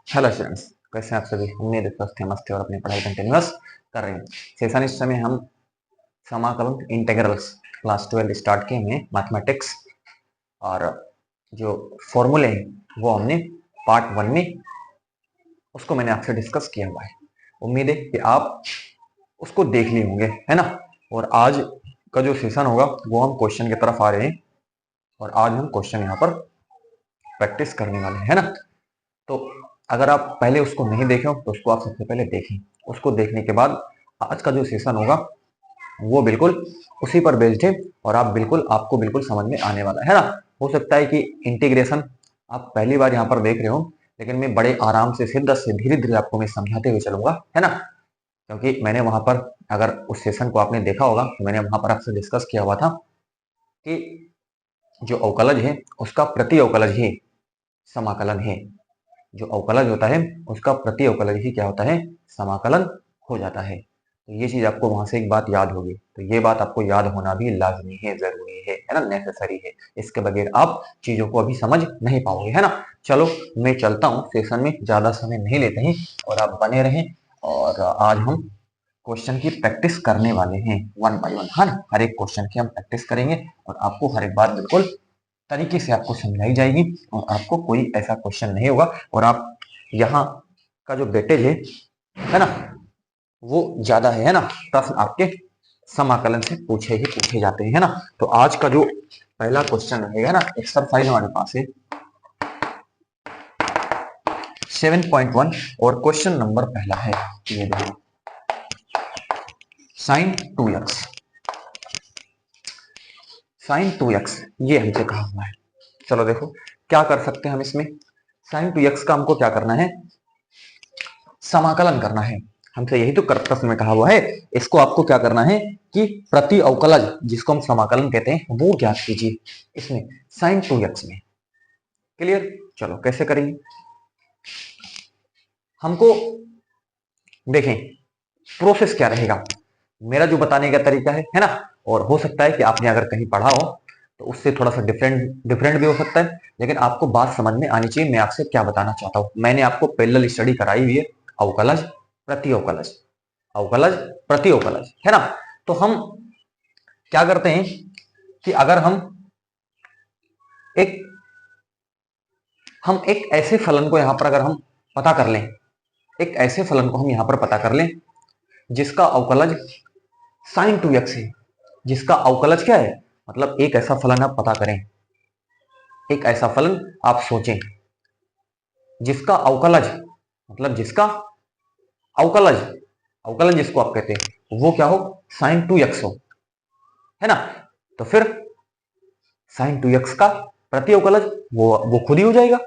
Hello students, कैसे हैं आप सभी। उम्मीद है स्वस्थ हैं, मस्त हैं और अपनी पढ़ाई कंटिन्यूअस कर रहे हैं। सेशन इस समय हम समाकलन इंटीग्रल्स क्लास 12 स्टार्ट किए हैं मैथमेटिक्स, और जो फॉर्मूले हैं वो हमने पार्ट 1 में उसको मैंने आपसे डिस्कस किया हुआ है। उम्मीद है कि आप उसको देख लिए होंगे, है ना। और आज का जो सेशन होगा वो हम क्वेश्चन की तरफ आ रहे हैं, और आज हम क्वेश्चन यहाँ पर प्रैक्टिस करने वाले हैं, है ना। तो अगर आप पहले उसको नहीं देखे हो तो उसको आप सबसे पहले देखें। उसको देखने के बाद आज का जो सेशन होगा वो बिल्कुल उसी पर बेस्ड है, और आपको बिल्कुल समझ में आने वाला है ना। हो सकता है कि इंटीग्रेशन आप पहली बार यहाँ पर देख रहे हो, लेकिन मैं बड़े आराम से शिद्दत से धीरे धीरे आपको मैं समझाते हुए चलूंगा, है ना। क्योंकि मैंने वहां पर, अगर उस सेशन को आपने देखा होगा तो मैंने वहां पर आपसे डिस्कस किया हुआ था कि जो अवकलज है उसका प्रति अवकलज ही समाकलन है। जो अवकलज होता है उसका प्रति अवकलज ही क्या होता है, समाकलन हो जाता है। तो ये चीज आपको वहां से एक बात याद होगी, तो ये बात आपको याद होना भी लाजमी है, जरूरी है ना, नेसेसरी है। इसके बगैर आप चीजों को अभी समझ नहीं पाओगे, है ना। चलो मैं चलता हूँ सेशन में, ज्यादा समय नहीं लेते हैं और आप बने रहें। और आज हम क्वेश्चन की प्रैक्टिस करने वाले हैं वन बाय वन, है ना। हर एक क्वेश्चन की हम प्रैक्टिस करेंगे और आपको हर एक बात बिल्कुल तरीके से आपको समझाई जाएगी, और आपको कोई ऐसा क्वेश्चन नहीं होगा। और आप यहाँ का जो वेटेज है ना, वो ज्यादा है ना। प्रश्न आपके समाकलन से पूछे ही पूछे जाते हैं, है ना। तो आज का जो पहला क्वेश्चन रहेगा ना, एक्सरसाइज हमारे पास है 7.1, और क्वेश्चन नंबर पहला है ये देखो, साइन 2x। साइन 2x ये हमसे कहा हुआ है। चलो देखो क्या कर सकते हैं हम इसमें। साइन 2x का हमको क्या करना है, समाकलन करना है। हमसे यही तो प्रश्न में कहा हुआ है। इसको आपको क्या करना है कि प्रति अवकलज, जिसको हम समाकलन कहते हैं, वो ज्ञात कीजिए इसमें साइन 2x में। क्लियर। चलो कैसे करेंगे हमको, देखें प्रोसेस क्या रहेगा। मेरा जो बताने का तरीका है ना, और हो सकता है कि आपने अगर कहीं पढ़ा हो तो उससे थोड़ा सा डिफरेंट डिफरेंट भी हो सकता है, लेकिन आपको बात समझ में आनी चाहिए। मैं आपसे क्या बताना चाहता हूं, मैंने आपको पैरेलल स्टडी कराई हुई है, अवकलज प्रति अवकलज, अवकलज प्रति अवकलज, है ना। तो हम क्या करते हैं कि अगर एक हम एक ऐसे फलन को यहां पर अगर हम पता कर लें, एक ऐसे फलन को हम यहां पर पता कर लें जिसका अवकलज साइन 2x है। जिसका अवकलज क्या है, मतलब एक ऐसा फलन आप पता करें, एक ऐसा फलन आप सोचें जिसका अवकलज, मतलब जिसका अवकलज, अवकलन जिसको आप कहते हैं वो क्या हो, साइन 2x हो, है ना। तो फिर साइन 2x का प्रति अवकलज वो खुद ही हो जाएगा।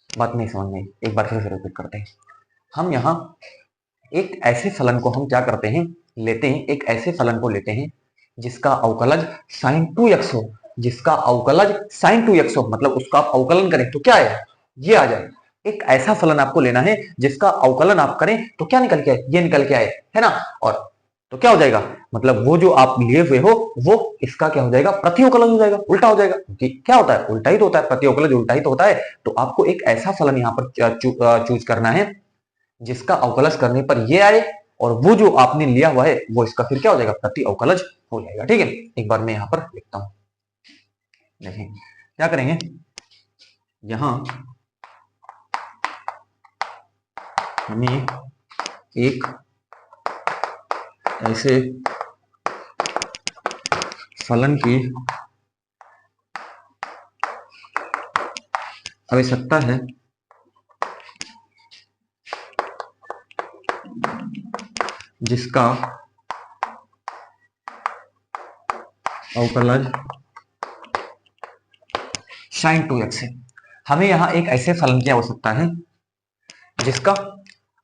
बात नहीं समझ में, एक बार फिर से रिपीट करते हैं। हम यहाँ एक ऐसे फलन को हम क्या करते हैं, लेते हैं, एक ऐसे फलन को लेते हैं जिसका अवकलज साइन 2x हो। जिसका अवकलज साइन 2x हो, मतलब उसका आप अवकलन करें तो क्या है, ये आ जाए। एक ऐसा फलन आपको लेना है जिसका अवकलन आप करें तो क्या निकल के आए, ये निकल के आए, है ना। और तो क्या हो जाएगा, मतलब वो जो आप लिए हुए हो वो इसका क्या हो जाएगा, प्रति अवकलन हो जाएगा, उल्टा हो जाएगा। क्योंकि क्या होता है, उल्टा ही तो होता है, प्रति अवकलन उल्टा ही तो होता है। तो आपको एक ऐसा फलन यहाँ पर चूज करना है जिसका अवकलज करने पर ये आए, और वो जो आपने लिया हुआ है वो इसका फिर क्या हो जाएगा, प्रति अवकलज हो जाएगा। ठीक है, एक बार मैं यहां पर लिखता हूं। देखें क्या करेंगे, यहां हमें एक ऐसे फलन की आवश्यकता है जिसका अवकलज साइन 2x है। हमें यहां एक ऐसे फलन की आवश्यकता है जिसका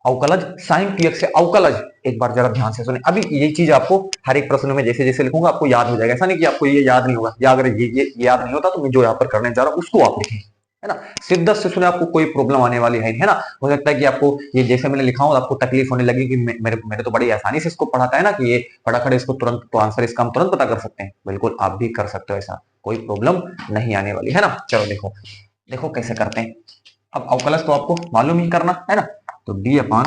अवकलज साइन 2x से अवकलज, एक बार जरा ध्यान से सुने। अभी ये चीज आपको हर एक प्रश्न में जैसे जैसे लिखूंगा आपको याद हो जाएगा, ऐसा नहीं कि आपको ये याद नहीं होगा, या अगर ये याद नहीं होता तो मैं जो यहाँ पर करने जा रहा हूँ उसको आप लिखें, है ना। शिद्दत से सुने, आपको कोई प्रॉब्लम आने वाली है ना। हो सकता है कि आपको ये जैसे मैंने लिखा हूं आपको तकलीफ होने लगी कि मेरे तो बड़ी आसानी से इसको पढ़ाता है ना, कि ये फटाफट इसको तुरंत तो आंसर इसका हम तुरंत पता कर सकते हैं। बिल्कुल आप भी कर सकते हो, ऐसा कोई प्रॉब्लम नहीं आने वाली, है ना। चलो देखो देखो कैसे करते हैं। अब अवकलज तो आपको मालूम ही करना है ना, तो डी अपॉन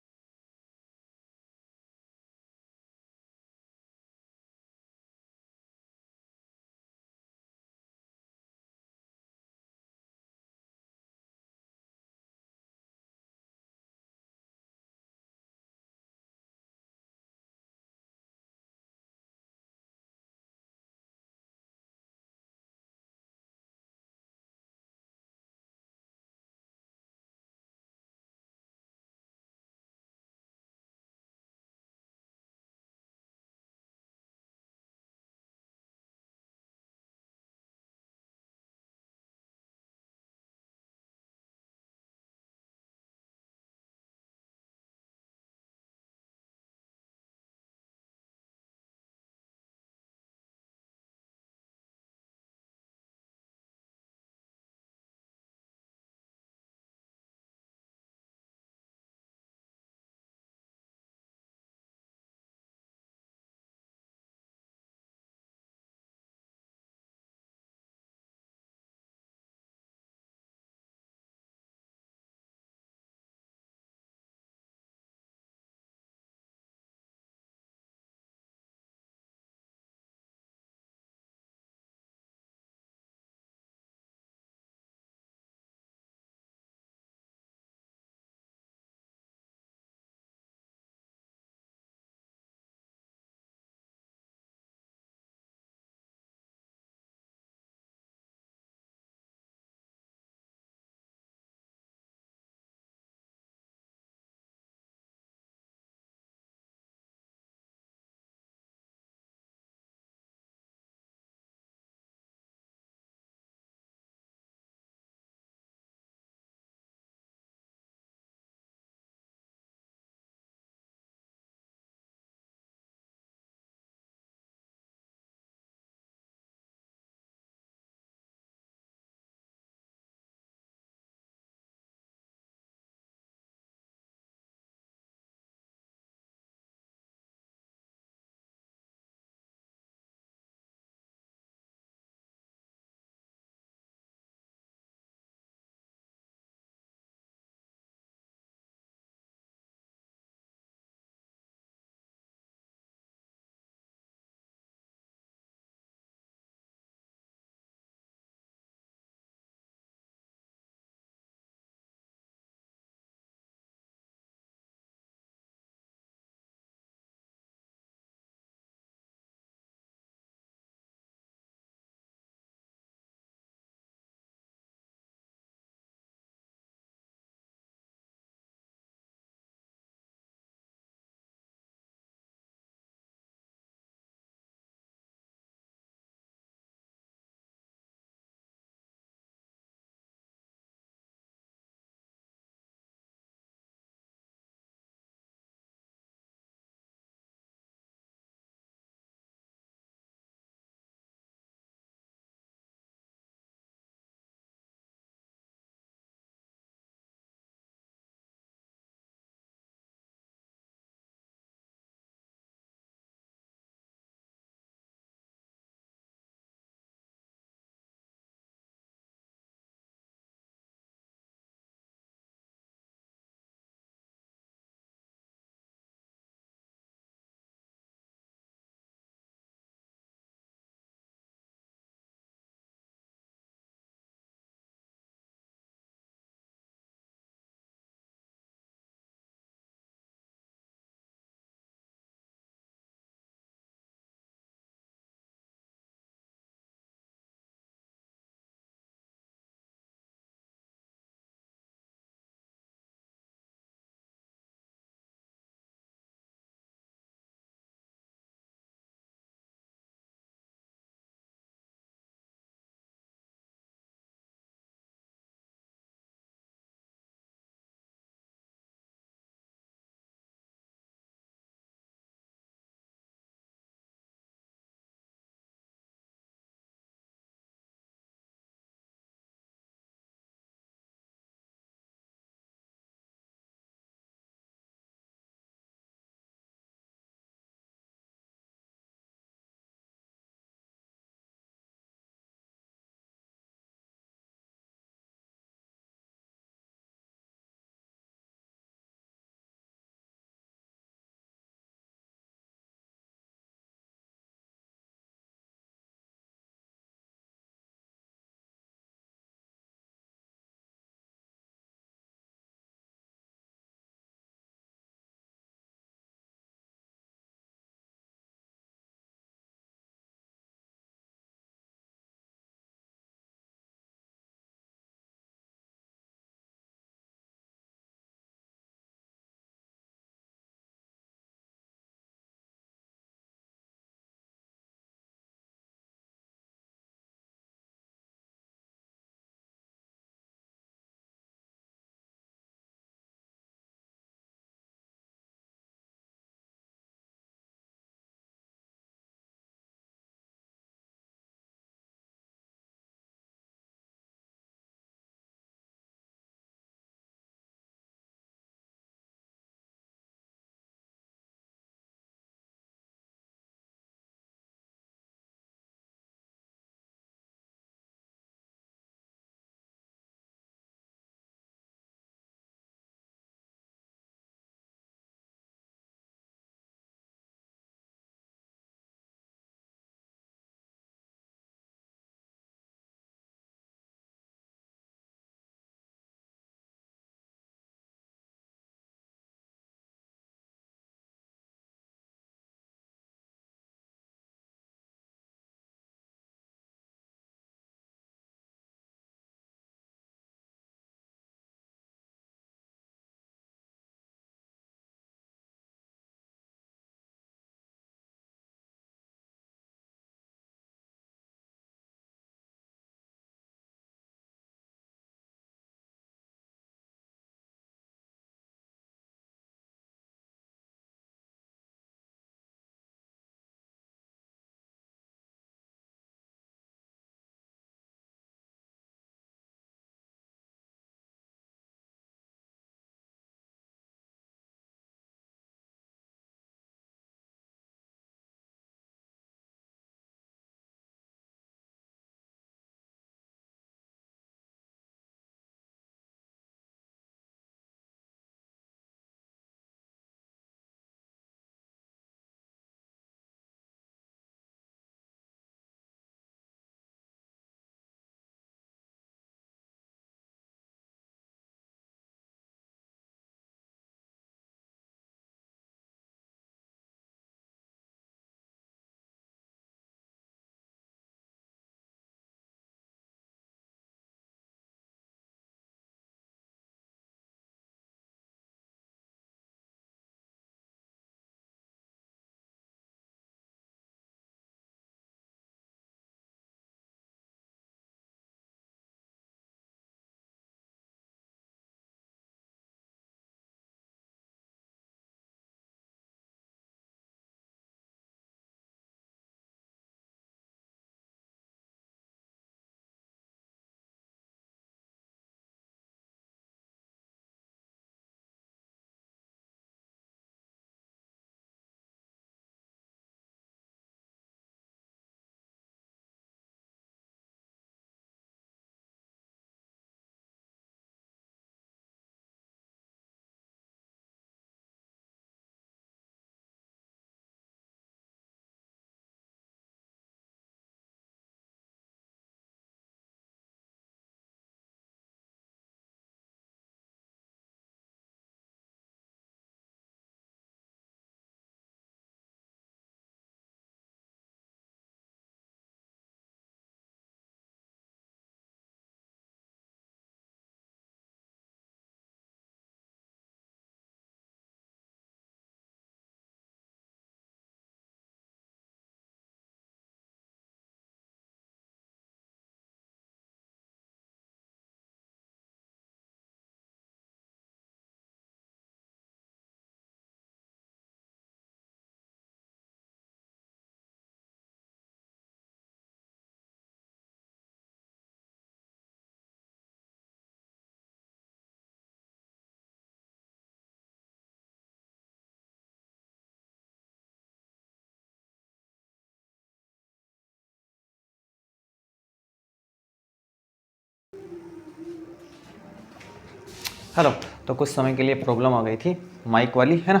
चलो, तो कुछ समय के लिए प्रॉब्लम आ गई थी माइक वाली, है ना।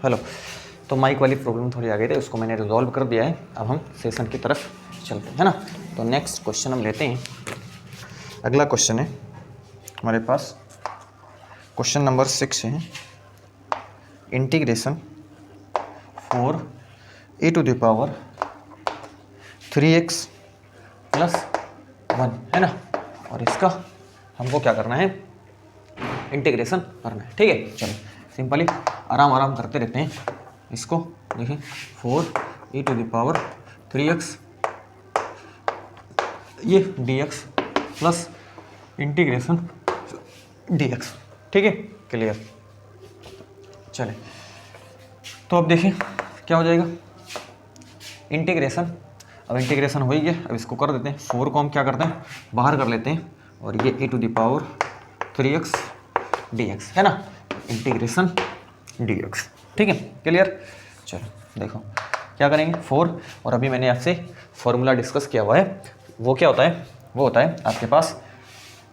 हेलो, तो माइक वाली प्रॉब्लम थोड़ी आ गई थी, उसको मैंने रिजॉल्व कर दिया है। अब हम सेशन की तरफ चलते हैं, है ना। तो नेक्स्ट क्वेश्चन हम लेते हैं। अगला क्वेश्चन है हमारे पास, क्वेश्चन नंबर 6 है, इंटीग्रेशन 4e⁻³ + 1, है ना। और इसका हमको क्या करना है, इंटीग्रेशन करना है, ठीक है। चलो सिंपली आराम आराम करते रहते हैं इसको। देखिए 4e⁻³ ये dx प्लस इंटीग्रेशन dx, ठीक है, क्लियर। चले, तो अब देखिए क्या हो जाएगा, इंटीग्रेशन। अब इंटीग्रेशन हो ही गया, अब इसको कर देते हैं। 4 को हम क्या करते हैं, बाहर कर लेते हैं, और ये e⁻³ dx, है ना, इंटीग्रेशन dx, ठीक है, क्लियर। चलो देखो क्या करेंगे, 4, और अभी मैंने आपसे फॉर्मूला डिस्कस किया हुआ है, वो क्या होता है, वो होता है आपके पास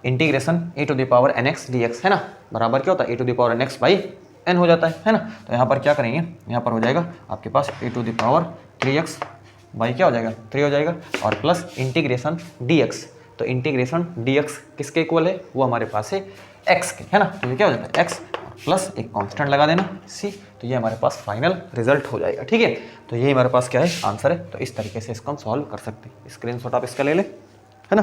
इंटीग्रेशन e⁻nx dx, है ना, बराबर क्या होता है e⁻nx/n हो जाता है ना। तो यहाँ पर क्या करेंगे, यहाँ पर हो जाएगा आपके पास e⁻3x बाई क्या हो जाएगा 3 हो जाएगा, और प्लस इंटीग्रेशन dx। तो इंटीग्रेशन dx किसके इक्वल है, वो हमारे पास है x के, है ना। तो ये क्या हो जाता है x प्लस एक कांस्टेंट लगा देना c, तो ये हमारे पास फाइनल रिजल्ट हो जाएगा, ठीक है। तो ये हमारे पास क्या है, आंसर है। तो इस तरीके से इसको हम सॉल्व कर सकते हैं। स्क्रीनशॉट आप इसका ले ले, है ना।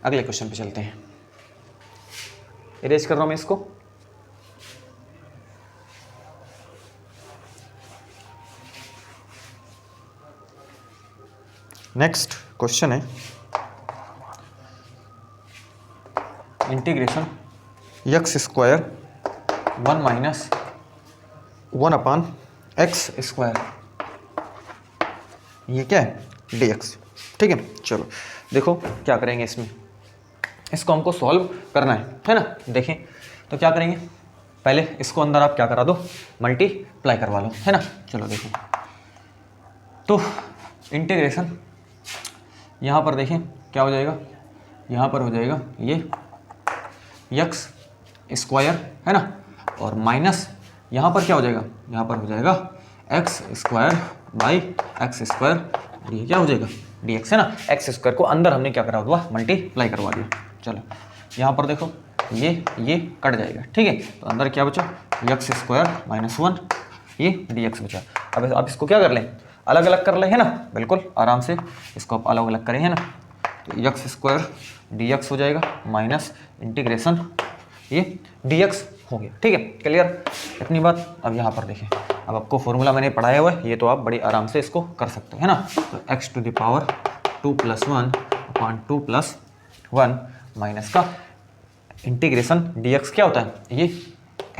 अगले क्वेश्चन पे चलते हैं। इरेज कर रहा हूं मैं इसको। नेक्स्ट क्वेश्चन है इंटीग्रेशन x² 1 - 1/x², ये क्या है dx, ठीक है। चलो देखो क्या करेंगे, इसको हमको सॉल्व करना है ना। देखें तो क्या करेंगे, पहले इसको अंदर आप क्या करा दो, मल्टीप्लाई करवा लो, है ना। चलो देखो, तो इंटीग्रेशन यहाँ पर देखें क्या हो जाएगा, यहाँ पर हो जाएगा ये x², है ना, और माइनस यहाँ पर क्या हो जाएगा, यहाँ पर हो जाएगा x²/x², और ये क्या हो जाएगा dx, है ना। x² को अंदर हमने क्या करा हुआ, मल्टीप्लाई करवा दिया। चलो यहाँ पर देखो ये कट जाएगा, ठीक है। तो अंदर क्या बचा, x² - 1, ये dx बचा। अब आप इसको क्या कर लें, अलग अलग कर लें, है ना, बिल्कुल आराम से इसको आप अलग अलग करें, है ना। तो x² dx हो जाएगा माइनस इंटीग्रेशन ये dx हो गया, ठीक है, क्लियर। इतनी बात। अब यहाँ पर देखें, अब आपको फॉर्मूला मैंने पढ़ाया हुआ है, ये तो आप बड़ी आराम से इसको कर सकते हो, है ना। तो x⁻² + 1/2 + 1 माइनस का इंटीग्रेशन dx क्या होता है, ये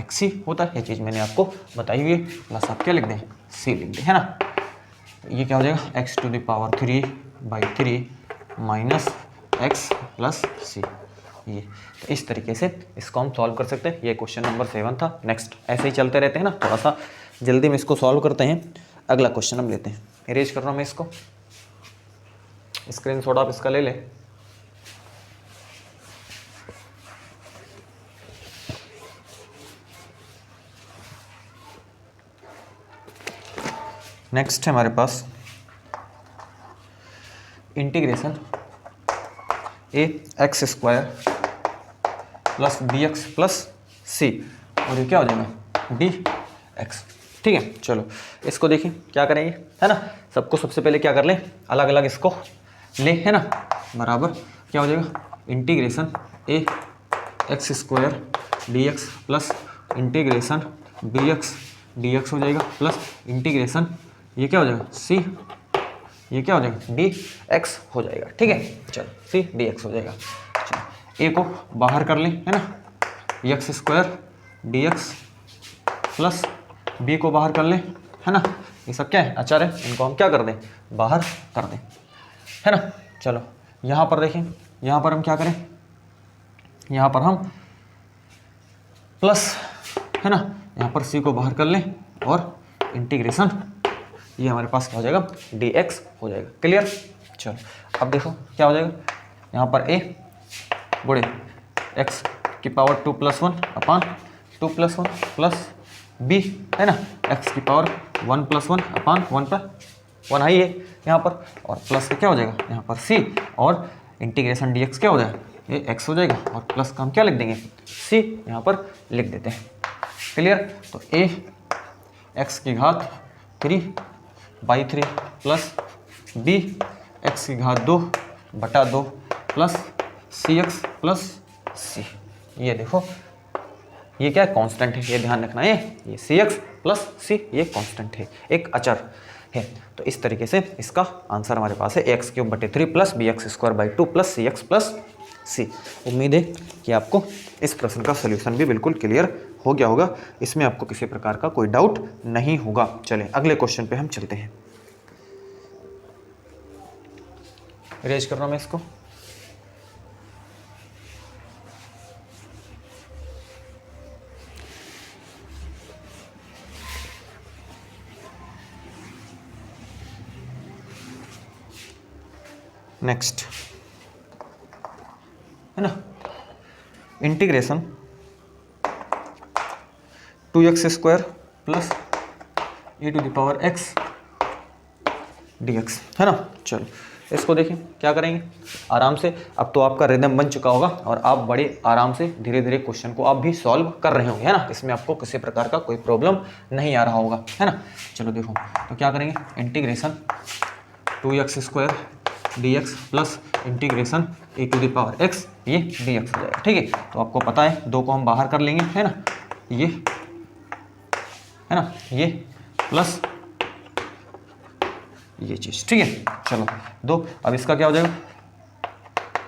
x ही होता है। ये चीज़ मैंने आपको बताई हुई है, प्लस आप क्या लिख दें, c लिख दें, है ना। तो ये क्या हो जाएगा x⁻³/3 माइनस x + c, ये। तो इस तरीके से इसको हम सॉल्व कर सकते हैं। ये क्वेश्चन नंबर 7 था। नेक्स्ट ऐसे ही चलते रहते हैं ना, थोड़ा सा जल्दी में इसको सॉल्व करते हैं। अगला क्वेश्चन हम लेते हैं। इरेज कर रहा हूँ मैं इसको, स्क्रीनशॉट आप इसका ले लें। नेक्स्ट है हमारे पास इंटीग्रेशन ax² + bx + c, और ये क्या हो जाएगा dx, ठीक है। चलो इसको देखिए क्या करेंगे, है ना। सबको सबसे पहले क्या कर लें, अलग अलग इसको ले, है ना, बराबर क्या हो जाएगा integration ax² dx plus integration bx dx हो जाएगा, प्लस इंटीग्रेशन ये क्या हो जाएगा c, ये क्या हो जाएगा dx हो जाएगा, ठीक है। चलो c dx हो जाएगा। चलो a को बाहर कर लें, है ना, x² dx प्लस b को बाहर कर लें, है ना। ये सब क्या है, अचर है, इनको हम क्या कर दें, बाहर कर दें, है ना। चलो यहाँ पर देखें, यहाँ पर हम क्या करें, यहाँ पर हम प्लस, है ना, यहाँ पर c को बाहर कर लें और इंटीग्रेशन ये हमारे पास क्या हो जाएगा dx हो जाएगा। क्लियर। चलो अब देखो क्या हो जाएगा, यहाँ पर a गुणे x की पावर 2+1 अपान 2+1 प्लस b है ना, x की पावर 1+1 अपान 1 है ये यहाँ पर, और प्लस का क्या हो जाएगा यहाँ पर c, और इंटीग्रेशन dx क्या हो जाएगा ये x हो जाएगा, और प्लस का हम क्या लिख देंगे c यहाँ पर लिख देते हैं। क्लियर। तो a x की घात 3/3 प्लस b x की घात 2/2 प्लस cx प्लस c। ये देखो ये क्या है कांस्टेंट है, ये ध्यान रखना है, ये cx प्लस c ये कांस्टेंट है, एक अचर है। तो इस तरीके से इसका आंसर हमारे पास है x³/3 plus bx²/2 plus cx plus c। उम्मीद है कि आपको इस प्रश्न का सोल्यूशन भी बिल्कुल क्लियर हो गया होगा, इसमें आपको किसी प्रकार का कोई डाउट नहीं होगा। चलें अगले क्वेश्चन पे हम चलते हैं। इरेज कर रहा हूं मैं इसको। नेक्स्ट है ना, integration 2x² plus e⁻x dx है ना। चलो इसको देखिए क्या करेंगे आराम से। अब तो आपका रिदम बन चुका होगा और आप बड़े आराम से धीरे धीरे क्वेश्चन को आप भी सॉल्व कर रहे होंगे है ना, इसमें आपको किसी प्रकार का कोई प्रॉब्लम नहीं आ रहा होगा है ना। चलो देखो तो क्या करेंगे, integration 2x² dx plus integration e⁻x ये dx हो जाएगा। ठीक है, तो आपको पता है दो को हम बाहर कर लेंगे है ना, ये है ना, ये प्लस ये चीज़। ठीक है चलो दो, अब इसका क्या हो जाएगा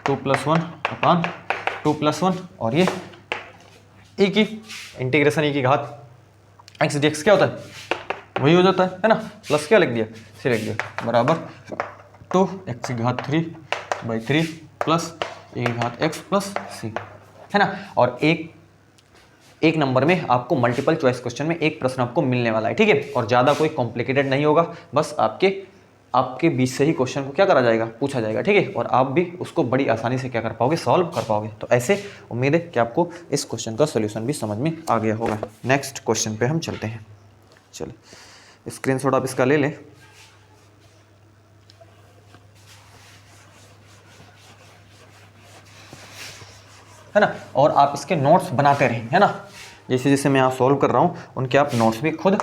2+1 अपान 2+1 और ये e की इंटीग्रेशन e की घात x dx क्या होता है वही हो जाता है ना, प्लस क्या लिख दिया c लिख दिया बराबर 2x³ plus e⁻x plus c है ना। और एक नंबर में आपको मल्टीपल चॉइस क्वेश्चन में एक प्रश्न आपको मिलने वाला है। ठीक है, और ज़्यादा कोई कॉम्प्लिकेटेड नहीं होगा, बस आपके बीच से ही क्वेश्चन को क्या करा जाएगा पूछा जाएगा। ठीक है, और आप भी उसको बड़ी आसानी से क्या कर पाओगे सॉल्व कर पाओगे। तो ऐसे उम्मीद है कि आपको इस क्वेश्चन का सोल्यूशन भी समझ में आ गया होगा। नेक्स्ट क्वेश्चन पे हम चलते हैं। चलो स्क्रीनशॉट आप इसका ले लें। है ना, और आप इसके नोट्स बनाते रहें है ना, जैसे जैसे मैं यहाँ सॉल्व कर रहा हूँ उनके आप नोट्स भी खुद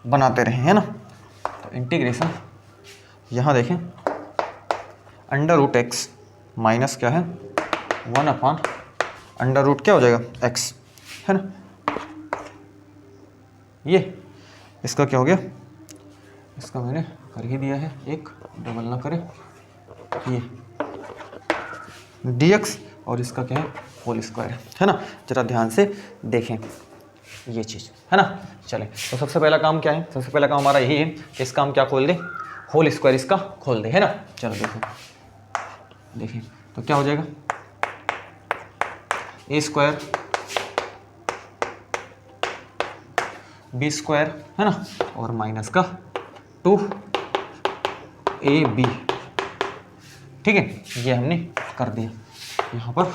बनाते रहें है ना। तो इंटीग्रेशन यहाँ देखें √x माइनस क्या है 1 अपान √ क्या हो जाएगा x है ना, ये इसका क्या हो गया, इसका मैंने कर ही दिया है, एक डबल ना करे, ये dx और इसका क्या है होल स्क्वायर है ना। जरा ध्यान से देखें ये चीज़ है ना। चलें तो सबसे पहला काम क्या है, सबसे पहला काम हमारा यही है कि इसका हम क्या खोल दें होल स्क्वायर इसका खोल दे है ना। चलो देखो देखिए तो क्या हो जाएगा a² b² है ना, और माइनस का 2ab। ठीक है, ये हमने कर दिया यहाँ पर